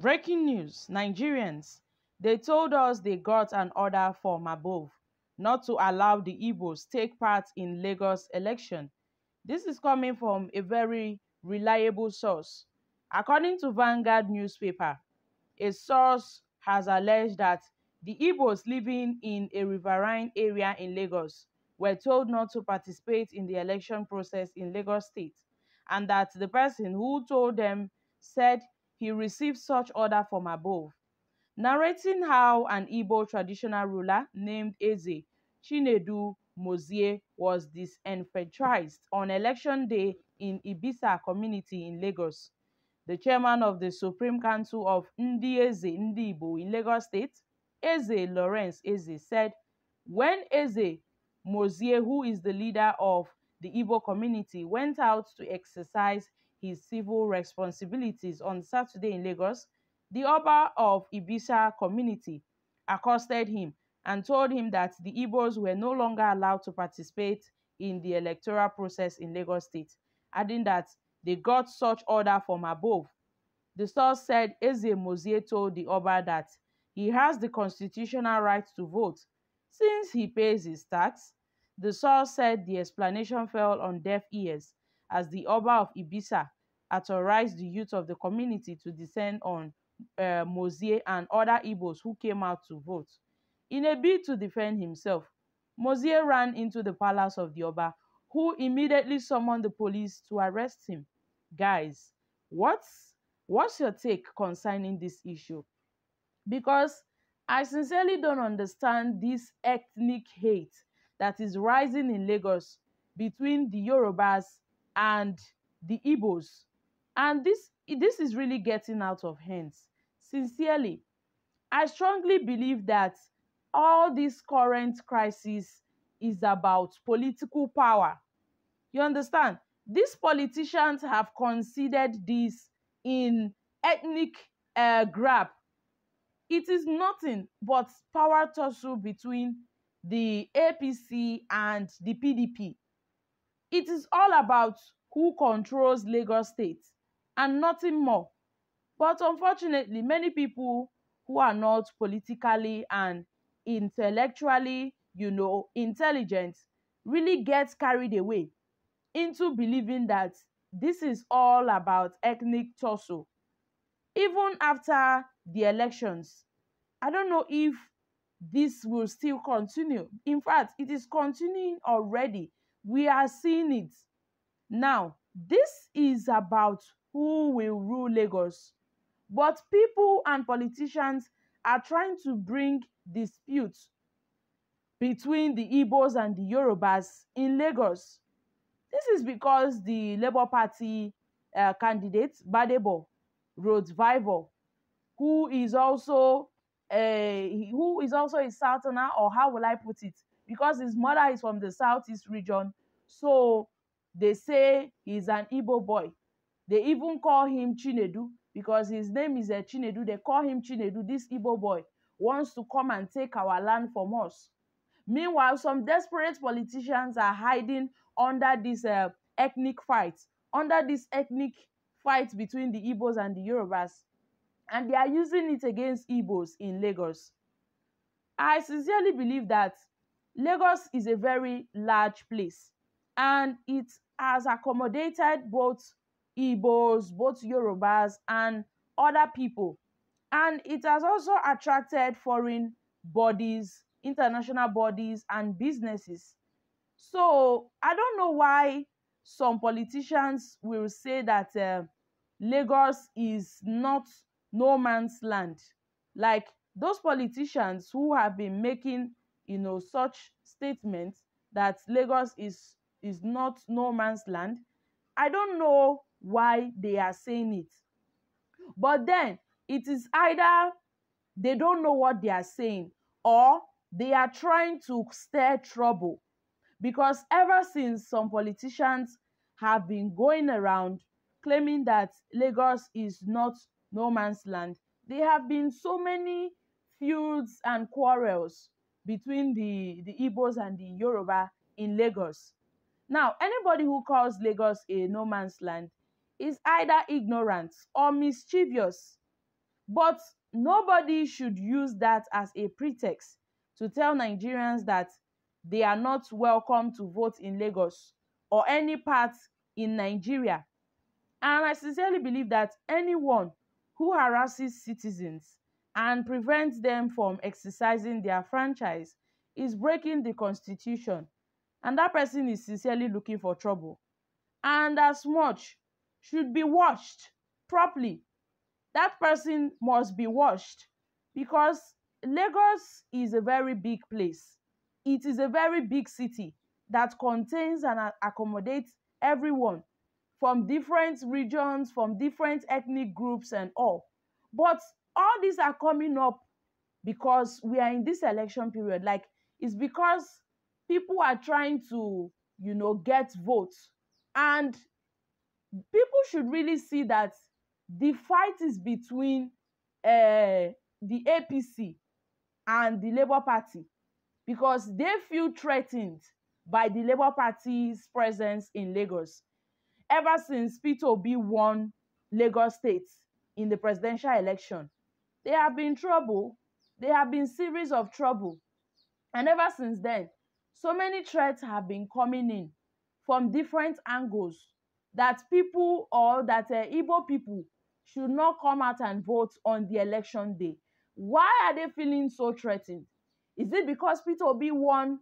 Breaking news, Nigerians, they told us they got an order from above not to allow the Igbos take part in Lagos election. This is coming from a very reliable source. According to Vanguard newspaper, a source has alleged that the Igbos living in a riverine area in Lagos were told not to participate in the election process in Lagos State, and that the person who told them said he received such order from above, narrating how an Igbo traditional ruler named Eze Chinedu Mozie was disenfranchised on election day in Ibisa community in Lagos. The chairman of the Supreme Council of Ndi Eze Ndi Igbo in Lagos State, Eze Lawrence Eze, said when Eze Mozie, who is the leader of the Igbo community, went out to exercise his civil responsibilities on Saturday in Lagos, the Oba of Ibisa community accosted him and told him that the Igbos were no longer allowed to participate in the electoral process in Lagos State, adding that they got such order from above. The source said Eze Mozie told the Oba that he has the constitutional right to vote since he pays his tax. The source said the explanation fell on deaf ears as the Oba of Ibisa authorized the youth of the community to descend on Mozie and other Igbos who came out to vote. In a bid to defend himself, Mozie ran into the palace of the Oba, who immediately summoned the police to arrest him. Guys, what's your take concerning this issue? Because I sincerely don't understand this ethnic hate that is rising in Lagos between the Yorubas and the Igbos. And this is really getting out of hands. Sincerely, I strongly believe that all this current crisis is about political power. You understand? These politicians have considered this in ethnic grab. It is nothing but power tussle between the APC and the PDP. It is all about who controls Lagos State and nothing more. But unfortunately, many people who are not politically and intellectually, intelligent, really get carried away into believing that this is all about ethnic tussle. Even after the elections, I don't know if this will still continue. In fact, it is continuing already. We are seeing it. Now, this is about who will rule Lagos. But people and politicians are trying to bring disputes between the Igbos and the Yorubas in Lagos. This is because the Labour Party candidate, Badebo Roadvival, who is also a Southerner, or how will I put it? Because his mother is from the Southeast region, so they say he's an Igbo boy. They even call him Chinedu because his name is Chinedu. They call him Chinedu. This Igbo boy wants to come and take our land from us. Meanwhile, some desperate politicians are hiding under this ethnic fight, between the Igbos and the Yorubas, and they are using it against Igbos in Lagos. I sincerely believe that Lagos is a very large place, and it has accommodated both Igbos, both Yorubas, and other people. And it has also attracted foreign bodies, international bodies, and businesses. So I don't know why some politicians will say that Lagos is not no man's land. Like those politicians who have been making, such statements that Lagos is not no man's land. I don't know why they are saying it. But then it is either they don't know what they are saying, or they are trying to stir trouble. Because ever since some politicians have been going around claiming that Lagos is not no man's land, there have been so many feuds and quarrels between the Igbos and the Yoruba in Lagos. Now, anybody who calls Lagos a no man's land is either ignorant or mischievous. But nobody should use that as a pretext to tell Nigerians that they are not welcome to vote in Lagos or any part in Nigeria. And I sincerely believe that anyone who harasses citizens and prevents them from exercising their franchise is breaking the constitution, and that person is sincerely looking for trouble, and as much should be watched properly. That person must be watched, because Lagos is a very big place. It is a very big city that contains and accommodates everyone from different regions, from different ethnic groups and all. But all these are coming up because we are in this election period. Like, it's because people are trying to, get votes. And people should really see that the fight is between the APC and the Labour Party, because they feel threatened by the Labour Party's presence in Lagos. Ever since Peter Obi won Lagos State in the presidential election, there have been trouble. There have been series of trouble. And ever since then, so many threats have been coming in from different angles, that people, or that Igbo people should not come out and vote on the election day. Why are they feeling so threatened? Is it because Peter Obi won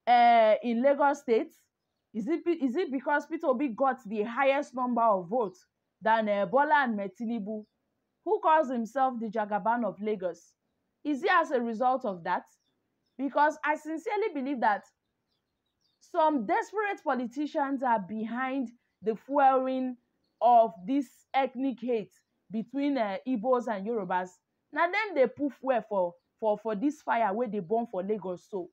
in Lagos State? Is it because Peter Obi got the highest number of votes than Bola and TINUBU, who calls himself the Jagaban of Lagos? Is it as a result of that? Because I sincerely believe that some desperate politicians are behind the fueling of this ethnic hate between Igbos and Yorubas. Now then they put fuel for this fire where they burn for Lagos. So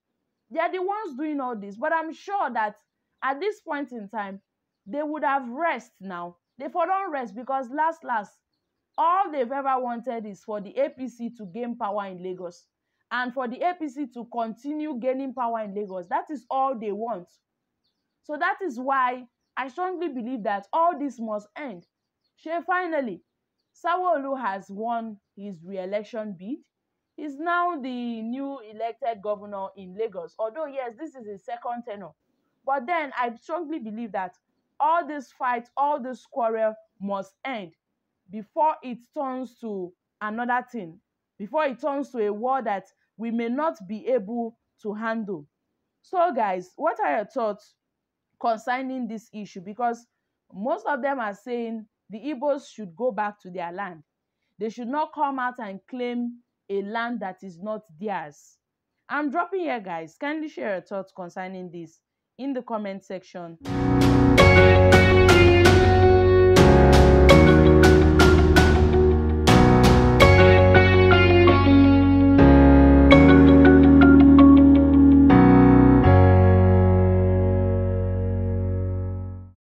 they are the ones doing all this. But I'm sure that at this point in time, they would have rest now. They for don't rest, because last, all they've ever wanted is for the APC to gain power in Lagos, and for the APC to continue gaining power in Lagos. That is all they want. So that is why I strongly believe that all this must end. Finally, Sanwo-Olu has won his re-election bid. He's now the new elected governor in Lagos. Although, yes, this is his second tenure. But then I strongly believe that all this fight, all this quarrel must end before it turns to another thing, before it turns to a war that we may not be able to handle. So guys, what are your thoughts concerning this issue? Because most of them are saying the Igbos should go back to their land. They should not come out and claim a land that is not theirs. I'm dropping here, guys. Kindly share your thoughts concerning this in the comment section.